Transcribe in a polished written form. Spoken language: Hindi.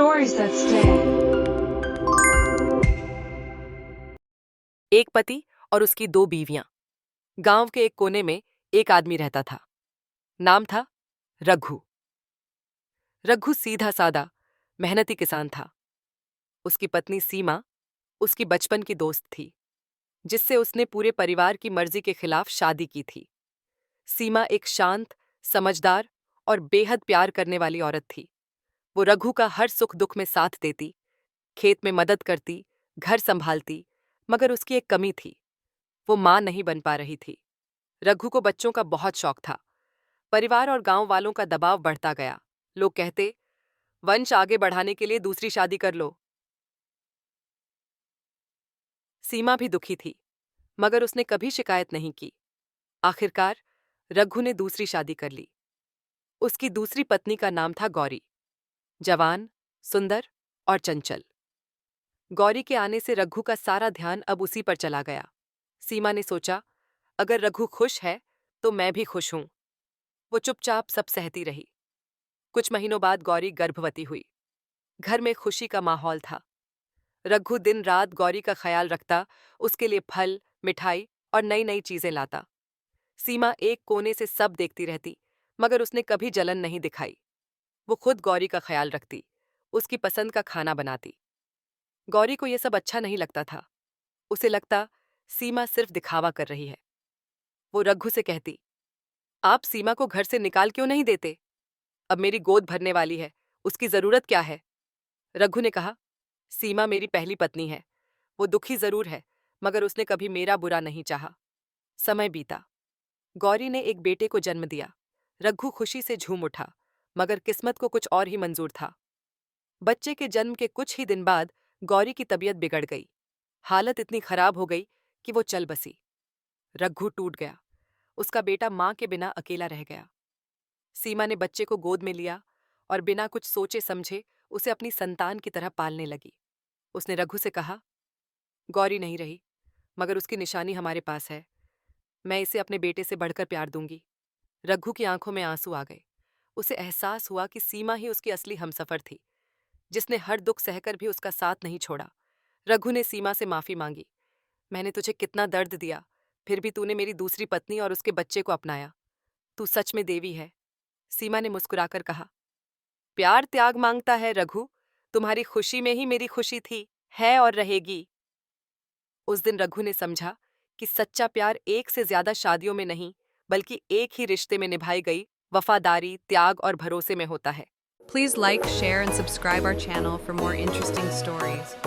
Stories that stay. एक पति और उसकी दो बीवियां। गांव के एक कोने में एक आदमी रहता था। नाम था रघु। रघु सीधा सादा मेहनती किसान था। उसकी पत्नी सीमा उसकी बचपन की दोस्त थी, जिससे उसने पूरे परिवार की मर्जी के खिलाफ शादी की थी। सीमा एक शांत, समझदार और बेहद प्यार करने वाली औरत थी। वो रघु का हर सुख दुख में साथ देती, खेत में मदद करती, घर संभालती। मगर उसकी एक कमी थी, वो मां नहीं बन पा रही थी। रघु को बच्चों का बहुत शौक था। परिवार और गांव वालों का दबाव बढ़ता गया। लोग कहते, वंश आगे बढ़ाने के लिए दूसरी शादी कर लो। सीमा भी दुखी थी, मगर उसने कभी शिकायत नहीं की। आखिरकार रघु ने दूसरी शादी कर ली। उसकी दूसरी पत्नी का नाम था गौरी। जवान, सुंदर और चंचल। गौरी के आने से रघु का सारा ध्यान अब उसी पर चला गया। सीमा ने सोचा, अगर रघु खुश है तो मैं भी खुश हूं। वो चुपचाप सब सहती रही। कुछ महीनों बाद गौरी गर्भवती हुई। घर में खुशी का माहौल था। रघु दिन रात गौरी का ख्याल रखता, उसके लिए फल, मिठाई और नई नई चीजें लाता। सीमा एक कोने से सब देखती रहती, मगर उसने कभी जलन नहीं दिखाई। वो खुद गौरी का ख्याल रखती, उसकी पसंद का खाना बनाती। गौरी को यह सब अच्छा नहीं लगता था। उसे लगता, सीमा सिर्फ दिखावा कर रही है। वो रघु से कहती, आप सीमा को घर से निकाल क्यों नहीं देते? अब मेरी गोद भरने वाली है, उसकी जरूरत क्या है? रघु ने कहा, सीमा मेरी पहली पत्नी है। वो दुखी जरूर है, मगर उसने कभी मेरा बुरा नहीं चाहा। समय बीता। गौरी ने एक बेटे को जन्म दिया। रघु खुशी से झूम उठा, मगर किस्मत को कुछ और ही मंजूर था। बच्चे के जन्म के कुछ ही दिन बाद गौरी की तबीयत बिगड़ गई। हालत इतनी खराब हो गई कि वो चल बसी। रघु टूट गया। उसका बेटा मां के बिना अकेला रह गया। सीमा ने बच्चे को गोद में लिया और बिना कुछ सोचे समझे उसे अपनी संतान की तरह पालने लगी। उसने रघु से कहा, गौरी नहीं रही, मगर उसकी निशानी हमारे पास है। मैं इसे अपने बेटे से बढ़कर प्यार दूंगी। रघु की आंखों में आंसू आ गए। उसे एहसास हुआ कि सीमा ही उसकी असली हमसफर थी, जिसने हर दुख सहकर भी उसका साथ नहीं छोड़ा। रघु ने सीमा से माफी मांगी। मैंने तुझे कितना दर्द दिया, फिर भी तूने मेरी दूसरी पत्नी और उसके बच्चे को अपनाया। तू सच में देवी है। सीमा ने मुस्कुराकर कहा, प्यार त्याग मांगता है रघु। तुम्हारी खुशी में ही मेरी खुशी थी, है और रहेगी। उस दिन रघु ने समझा कि सच्चा प्यार एक से ज्यादा शादियों में नहीं, बल्कि एक ही रिश्ते में निभाई गई वफादारी, त्याग और भरोसे में होता है। Please like, share, and subscribe our channel for more interesting stories.